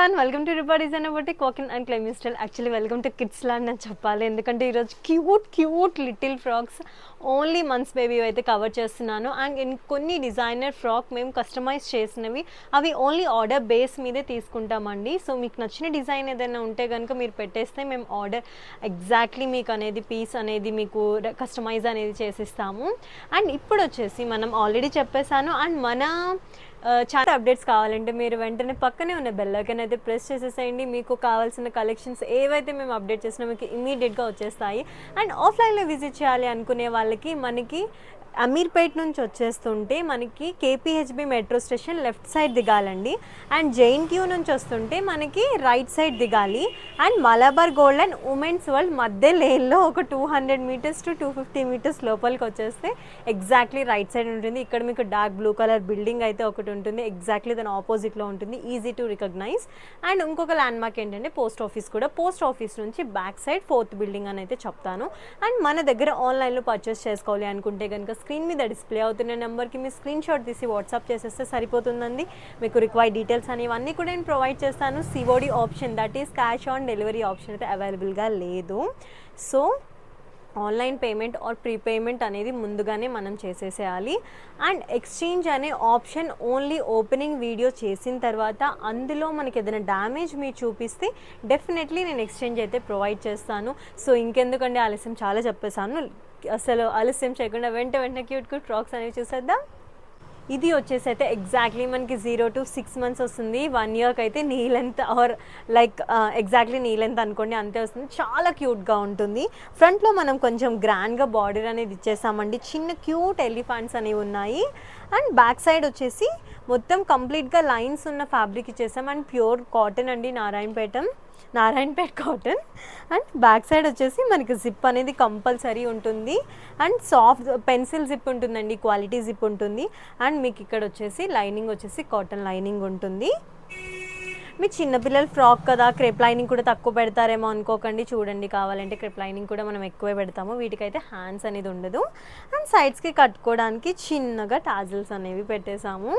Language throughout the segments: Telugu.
ఎవ్రీవన్ వెల్కమ్ టు రిపా డిజైన్ బట్టి కోకిన్ అండ్ క్లైమింగ్ style. Actually welcome to kids land అని చెప్పాలి, ఎందుకంటే ఈరోజు cute little frocks only months baby అయితే కవర్ చేస్తున్నాను. అండ్ కొన్ని డిజైనర్ ఫ్రాక్ మేము కస్టమైజ్ చేసినవి, అవి ఓన్లీ ఆర్డర్ బేస్ మీదే తీసుకుంటామండి. సో మీకు నచ్చిన డిజైన్ ఏదైనా ఉంటే కనుక మీరు పెట్టేస్తే మేము ఆర్డర్ ఎగ్జాక్ట్లీ మీకు అనేది పీస్ అనేది మీకు కస్టమైజ్ అనేది చేసిస్తాము. అండ్ ఇప్పుడు వచ్చేసి మనం ఆల్రెడీ చెప్పేశాను. అండ్ మన చాలా అప్డేట్స్ కావాలంటే మీరు వెంటనే పక్కనే ఉన్న బెల్ ఐకాన్ అయితే ప్రెస్ చేసేసేయండి. మీకు కావాల్సిన కలెక్షన్స్ ఏవైతే మేము అప్డేట్ చేసినా మీకు ఇమీడియట్గా వచ్చేస్తాయి. అండ్ ఆఫ్లైన్లో విజిట్ చేయాలి అనుకునే వాళ్ళకి మనకి అమీర్పేట్ నుంచి వచ్చేస్తుంటే మనకి KPHB metro station left side దిగాలండి. అండ్ జేఎన్టీయూ నుంచి వస్తుంటే మనకి రైట్ సైడ్ దిగాలి. And Malabar Gold and women's world మధ్య లేన్లో ఒక 200 మీటర్స్ టు 250 మీటర్స్ లోపలికి వచ్చేస్తే ఎగ్జాక్ట్లీ రైట్ సైడ్ ఉంటుంది. ఇక్కడ మీకు డార్క్ బ్లూ కలర్ బిల్డింగ్ అయితే ఒకటి ఉంటుంది, ఎగ్జాక్ట్లీ దాని ఆపోజిట్లో ఉంటుంది, ఈజీ టు రికగ్నైజ్. అండ్ ఇంకొక ల్యాండ్ మార్క్ ఏంటంటే పోస్ట్ ఆఫీస్ కూడా. పోస్ట్ ఆఫీస్ నుంచి బ్యాక్ సైడ్ 4th బిల్డింగ్ అని అయితే చెప్తాను. అండ్ మన దగ్గర ఆన్లైన్లో పర్చేస్ చేసుకోవాలి అనుకుంటే కనుక స్క్రీన్ మీద డిస్ప్లే అవుతున్న నెంబర్కి మీ స్క్రీన్ షాట్ తీసి వాట్సాప్ చేసేస్తే సరిపోతుందండి. మీకు రిక్వైర్డ్ డీటెయిల్స్ అనేవన్నీ కూడా నేను ప్రొవైడ్ చేస్తాను. COD option, that is cash on delivery option అయితే అవైలబుల్గా లేదు. So online payment are prepayment అనేది ముందుగానే మనం చేసేసేయాలి. అండ్ ఎక్స్చేంజ్ అనే ఆప్షన్ ఓన్లీ ఓపెనింగ్ వీడియో చేసిన తర్వాత అందులో మనకి ఏదైనా డ్యామేజ్ మీరు చూపిస్తే డెఫినెట్లీ నేను ఎక్స్చేంజ్ అయితే ప్రొవైడ్ చేస్తాను. సో ఇంకెందుకంటే ఆలస్యం, చాలా చెప్పేశాను. అసలు ఆలస్యం చేయకుండా వెంటనే క్యూట్ ఫ్రాక్స్ అనేవి చూసేద్దాం. ఇది వచ్చేసి అయితే ఎగ్జాక్ట్లీ మనకి 0 to 6 months వస్తుంది. 1 yearకి అయితే knee length or like exactly knee length అనుకోండి, అంతే వస్తుంది. చాలా క్యూట్గా ఉంటుంది. ఫ్రంట్లో మనం కొంచెం గ్రాండ్గా బార్డర్ అనేది ఇచ్చేసామండి. చిన్న క్యూట్ ఎలిఫెంట్స్ అనేవి ఉన్నాయి. అండ్ బ్యాక్ సైడ్ వచ్చేసి మొత్తం కంప్లీట్గా లైన్స్ ఉన్న ఫ్యాబ్రిక్ ఇచ్చేసాం. అండ్ ప్యూర్ కాటన్ అండి, Narayanpet cotton. And back side వచ్చేసి మనకి జిప్ అనేది కంపల్సరీ ఉంటుంది. అండ్ సాఫ్ట్ పెన్సిల్ జిప్ ఉంటుందండి, క్వాలిటీ జిప్ ఉంటుంది. అండ్ మీకు ఇక్కడ వచ్చేసి లైనింగ్ వచ్చేసి కాటన్ లైనింగ్ ఉంటుంది. మీ చిన్నపిల్లల ఫ్రాక్ కదా, క్రేప్ లైనింగ్ కూడా తక్కువ పెడతారేమో అనుకోకండి. చూడండి, కావాలంటే క్రేప్ లైనింగ్ కూడా మనం ఎక్కువే పెడతాము. వీటికైతే హ్యాండ్స్ అనేది ఉండదు. అండ్ సైడ్స్కి కట్టుకోవడానికి చిన్నగా టాజిల్స్ అనేవి పెట్టేసాము.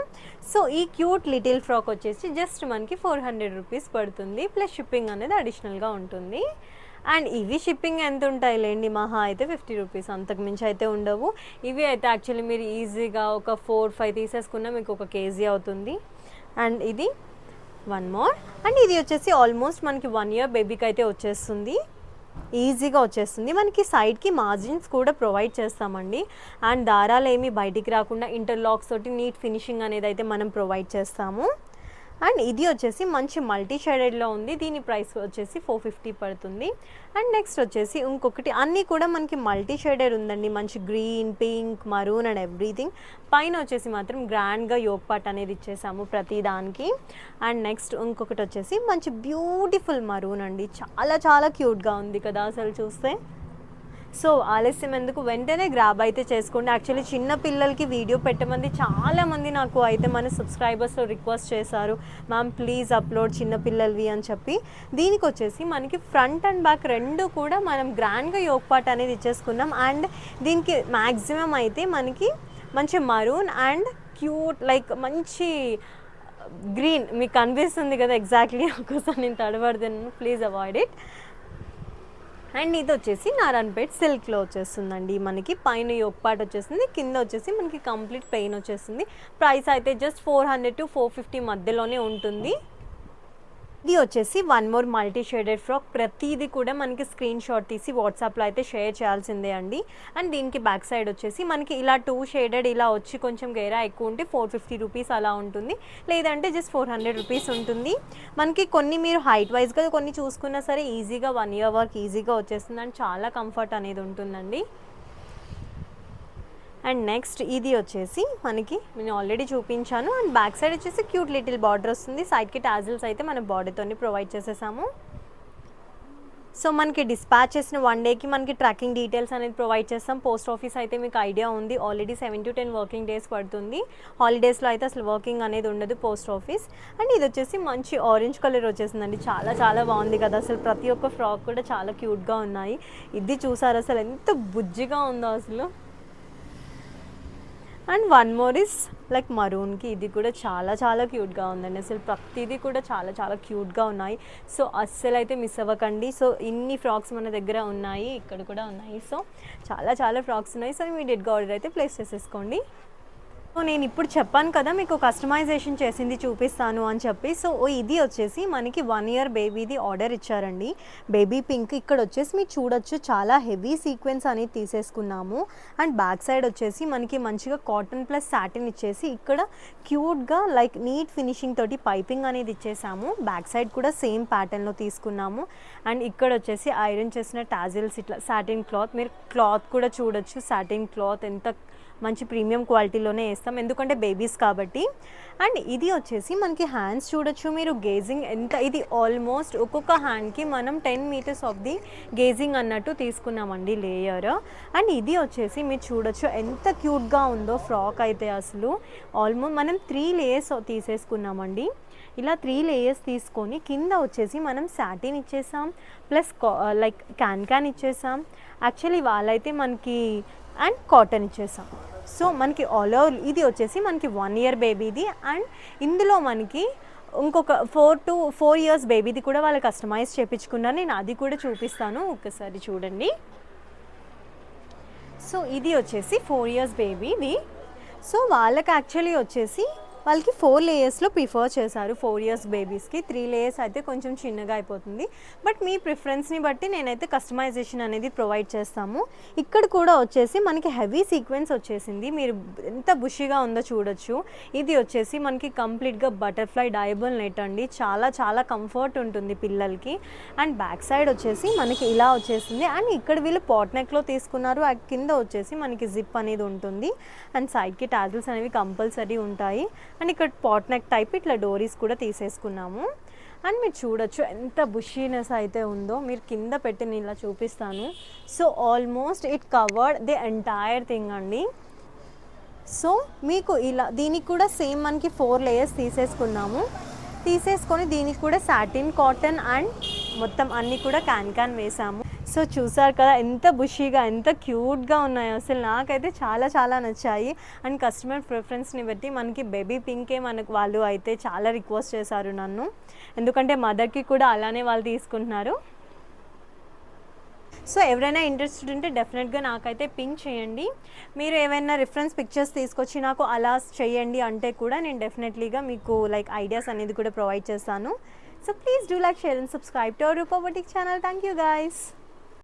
సో ఈ క్యూట్ లిటిల్ ఫ్రాక్ వచ్చేసి జస్ట్ మనకి 400 రూపీస్ పడుతుంది. ప్లస్ షిప్పింగ్ అనేది అడిషనల్గా ఉంటుంది. అండ్ ఇవి షిప్పింగ్ ఎంత ఉంటాయి లేండి, మహా అయితే 50 రూపీస్, అంతకుమించి అయితే ఉండవు. ఇవి అయితే యాక్చువల్లీ మీరు ఈజీగా ఒక 4-5 తీసేసుకున్నా మీకు 1 kg అవుతుంది. అండ్ ఇది 1 more. అండ్ ఇది వచ్చేసి ఆల్మోస్ట్ మనకి 1 year బేబీకి అయితే వచ్చేస్తుంది, ఈజీగా వచ్చేస్తుంది. మనకి సైడ్కి మార్జిన్స్ కూడా ప్రొవైడ్ చేస్తామండి. అండ్ దారాలు ఏమి బయటికి రాకుండా ఇంటర్లాక్స్ తోటి నీట్ ఫినిషింగ్ అనేది అయితే మనం ప్రొవైడ్ చేస్తాము. అండ్ ఇది వచ్చేసి మంచి మల్టీ షేడెడ్లో ఉంది. దీని ప్రైస్ వచ్చేసి 450 పడుతుంది. అండ్ నెక్స్ట్ వచ్చేసి ఇంకొకటి, అన్నీ కూడా మనకి మల్టీ షేడెడ్ ఉందండి. మంచి green, pink, maroon and everything. పైన వచ్చేసి మాత్రం గ్రాండ్గా యోగ్ పార్ట్ అనేది ఇచ్చేసాము ప్రతి దానికి. అండ్ నెక్స్ట్ ఇంకొకటి వచ్చేసి మంచి బ్యూటిఫుల్ మరూన్ అండి, చాలా క్యూట్గా ఉంది కదా అసలు చూస్తే. సో ఆలస్యం ఎందుకు, వెంటనే గ్రాబ్ అయితే చేసుకోండి. యాక్చువల్లీ చిన్న పిల్లలకి వీడియో పెట్టమంది చాలామంది నాకు అయితే మన సబ్స్క్రైబర్స్లో రిక్వెస్ట్ చేశారు, మ్యామ్ ప్లీజ్ అప్లోడ్ చిన్నపిల్లలవి అని చెప్పి. దీనికి వచ్చేసి మనకి ఫ్రంట్ అండ్ బ్యాక్ రెండు కూడా మనం గ్రాండ్గా యోగ్ పార్ట్ అనేది ఇచ్చేసుకున్నాం. అండ్ దీనికి మ్యాక్సిమం అయితే మనకి మంచి మరూన్ అండ్ క్యూట్ లైక్ మంచి గ్రీన్ మీకు కనిపిస్తుంది కదా, ఎగ్జాక్ట్లీ ఒకసారి నేను తడబడుతున్నాను, ప్లీజ్ అవాయిడ్ ఇట్. అండ్ ఇది వచ్చేసి నారాయణపేట్ సిల్క్లో వచ్చేస్తుందండి. మనకి పైన యోగ్ పార్ట్ వచ్చేస్తుంది, కింద వచ్చేసి మనకి కంప్లీట్ పెయిన్ వచ్చేస్తుంది. ప్రైస్ అయితే జస్ట్ 400 to 450 మధ్యలోనే ఉంటుంది. ఇది వచ్చేసి 1 more మల్టీ షేడెడ్ ఫ్రాక్. ప్రతిదీ కూడా మనకి స్క్రీన్ షాట్ తీసి వాట్సాప్లో అయితే షేర్ చేయాల్సిందే అండి. అండ్ దీనికి బ్యాక్ సైడ్ వచ్చేసి మనకి ఇలా 2 షేడెడ్ ఇలా వచ్చి కొంచెం గేరా ఎక్కువ ఉంటే 450 రూపీస్ అలా ఉంటుంది, లేదంటే జస్ట్ 400 రూపీస్ ఉంటుంది. మనకి కొన్ని మీరు హైట్ వైజ్గా కొన్ని చూసుకున్నా సరే ఈజీగా 1 year వరకు ఈజీగా వచ్చేస్తుంది. అండ్ చాలా కంఫర్ట్ అనేది ఉంటుందండి. అండ్ నెక్స్ట్ ఇది వచ్చేసి మనకి నేను ఆల్రెడీ చూపించాను. అండ్ బ్యాక్ సైడ్ వచ్చేసి క్యూట్ లిటిల్ బార్డర్ వస్తుంది. సైడ్కి టాజిల్స్ అయితే మన బార్డర్తోని ప్రొవైడ్ చేసేసాము. సో మనకి డిస్పాచ్ చేసిన 1 dayకి మనకి ట్రాకింగ్ డీటెయిల్స్ అనేది ప్రొవైడ్ చేస్తాం. పోస్ట్ ఆఫీస్ అయితే మీకు ఐడియా ఉంది, ఆల్రెడీ 7 to 10 వర్కింగ్ డేస్ పడుతుంది. హాలిడేస్లో అయితే అసలు వర్కింగ్ అనేది ఉండదు పోస్ట్ ఆఫీస్. అండ్ ఇది వచ్చేసి మంచి ఆరెంజ్ కలర్ వచ్చేసిందండి, చాలా బాగుంది కదా అసలు. ప్రతి ఒక్క ఫ్రాక్ కూడా చాలా క్యూట్గా ఉన్నాయి. ఇది చూసారు అసలు ఎంత బుజ్జిగా ఉందో అసలు. And one more is like మరూన్కి, ఇది కూడా చాలా చాలా క్యూట్గా ఉందండి. అసలు ప్రతిదీ కూడా చాలా చాలా క్యూట్గా ఉన్నాయి. సో అస్సలు అయితే మిస్ అవ్వకండి. సో ఇన్ని ఫ్రాక్స్ మన దగ్గర ఉన్నాయి, ఇక్కడ కూడా ఉన్నాయి. సో చాలా చాలా ఫ్రాక్స్ ఉన్నాయి. సో ఇమీడియట్గా ఆర్డర్ అయితే ప్లేస్ చేసేసుకోండి. సో నేను ఇప్పుడు చెప్పాను కదా మీకు కస్టమైజేషన్ చేసింది చూపిస్తాను అని చెప్పి. సో ఇది వచ్చేసి మనకి 1 year బేబీది ఆర్డర్ ఇచ్చారండి. Baby pink. ఇక్కడ వచ్చేసి మీరు చూడొచ్చు చాలా హెవీ సీక్వెన్స్ అనేది తీసేసుకున్నాము. అండ్ బ్యాక్ సైడ్ వచ్చేసి మనకి మంచిగా కాటన్ ప్లస్ సాటిన్ ఇచ్చేసి ఇక్కడ క్యూట్గా లైక్ నీట్ ఫినిషింగ్ తోటి పైపింగ్ అనేది ఇచ్చేసాము. బ్యాక్ సైడ్ కూడా సేమ్ ప్యాటర్న్లో తీసుకున్నాము. అండ్ ఇక్కడ వచ్చేసి ఐరన్ చేసిన టాజిల్స్ ఇట్లా సాటిన్ క్లాత్. మీరు క్లాత్ కూడా చూడొచ్చు, సాటిన్ క్లాత్ ఎంత మంచి ప్రీమియం క్వాలిటీలోనే వేస్తాం ఎందుకంటే బేబీస్ కాబట్టి. అండ్ ఇది వచ్చేసి మనకి హ్యాండ్స్ చూడొచ్చు మీరు, గేజింగ్ ఎంత, ఇది ఆల్మోస్ట్ ఒక్కొక్క హ్యాండ్కి మనం 10 meters ఆఫ్ ది గేజింగ్ అన్నట్టు తీసుకున్నామండి లేయర్. అండ్ ఇది వచ్చేసి మీరు చూడొచ్చు ఎంత క్యూట్గా ఉందో ఫ్రాక్ అయితే. అసలు ఆల్మోస్ట్ మనం 3 layers తీసేసుకున్నామండి. ఇలా 3 layers తీసుకొని కింద వచ్చేసి మనం సాటిన్ ఇచ్చేసాం, ప్లస్ లైక్ క్యాన్ ఇచ్చేసాం. యాక్చువల్లీ వాళ్ళైతే మనకి అండ్ కాటన్ ఇచ్చేసాం. సో మనకి ఆల్ ఓవర్ ఇది వచ్చేసి మనకి 1 year బేబీది. అండ్ ఇందులో మనకి ఇంకొక 4 to 4 years బేబీది కూడా వాళ్ళు కస్టమైజ్ చేయించుకున్నారు. నేను అది కూడా చూపిస్తాను, ఒకసారి చూడండి. సో ఇది వచ్చేసి 4 years బేబీది. సో వాళ్ళకి యాక్చువల్లీ వచ్చేసి వాళ్ళకి 4 layers ప్రిఫర్ చేశారు 4 years బేబీస్కి. 3 layers అయితే కొంచెం చిన్నగా అయిపోతుంది. బట్ మీ ప్రిఫరెన్స్ని బట్టి నేనైతే కస్టమైజేషన్ అనేది ప్రొవైడ్ చేస్తాము. ఇక్కడ కూడా వచ్చేసి మనకి హెవీ సీక్వెన్స్ వచ్చేసింది. మీరు ఎంత బుషిగా ఉందో చూడొచ్చు. ఇది వచ్చేసి మనకి కంప్లీట్గా బటర్ఫ్లై డయబుల్ నెట్ అండి. చాలా చాలా కంఫర్ట్ ఉంటుంది పిల్లలకి. అండ్ బ్యాక్ సైడ్ వచ్చేసి మనకి ఇలా వచ్చేసింది. అండ్ ఇక్కడ వీళ్ళు పాట్ నెక్లో తీసుకున్నారు. ఆ కింద వచ్చేసి మనకి జిప్ అనేది ఉంటుంది. అండ్ సైడ్కి టాజిల్స్ అనేవి కంపల్సరీ ఉంటాయి. అండ్ ఇక్కడ పాట్ నెక్ టైప్ ఇట్లా డోరీస్ కూడా తీసేసుకున్నాము. అండ్ మీరు చూడొచ్చు ఎంత బుషీనెస్ అయితే ఉందో. మీరు కింద పెట్టి నేను ఇలా చూపిస్తాను. So almost it covered the entire thing అండి. సో మీకు ఇలా దీనికి కూడా సేమ్ మనకి 4 layers తీసేసుకొని దీనికి కూడా సాటిన్, కాటన్ అండ్ మొత్తం అన్నీ కూడా క్యాన్ వేసాము. సో చూసారు కదా ఎంత బుషీగా ఎంత క్యూట్గా ఉన్నాయో. అసలు నాకైతే చాలా చాలా నచ్చాయి. అండ్ కస్టమర్ ప్రిఫరెన్స్ని బట్టి మనకి బేబీ పింకే మనకు వాళ్ళు అయితే చాలా రిక్వెస్ట్ చేశారు నన్ను, ఎందుకంటే మదర్కి కూడా అలానే వాళ్ళు తీసుకుంటున్నారు. సో ఎవరైనా ఇంట్రెస్టెడ్ ఉంటే డెఫినెట్గా నాకైతే పింక్ చేయండి. మీరు ఏమైనా రిఫరెన్స్ పిక్చర్స్ తీసుకొచ్చి నాకు అలా చేయండి అంటే కూడా నేను డెఫినెట్లీగా మీకు లైక్ ఐడియాస్ అనేది కూడా ప్రొవైడ్ చేస్తాను. So please do like, share and subscribe to our Rupa boutique channel. Thank you guys.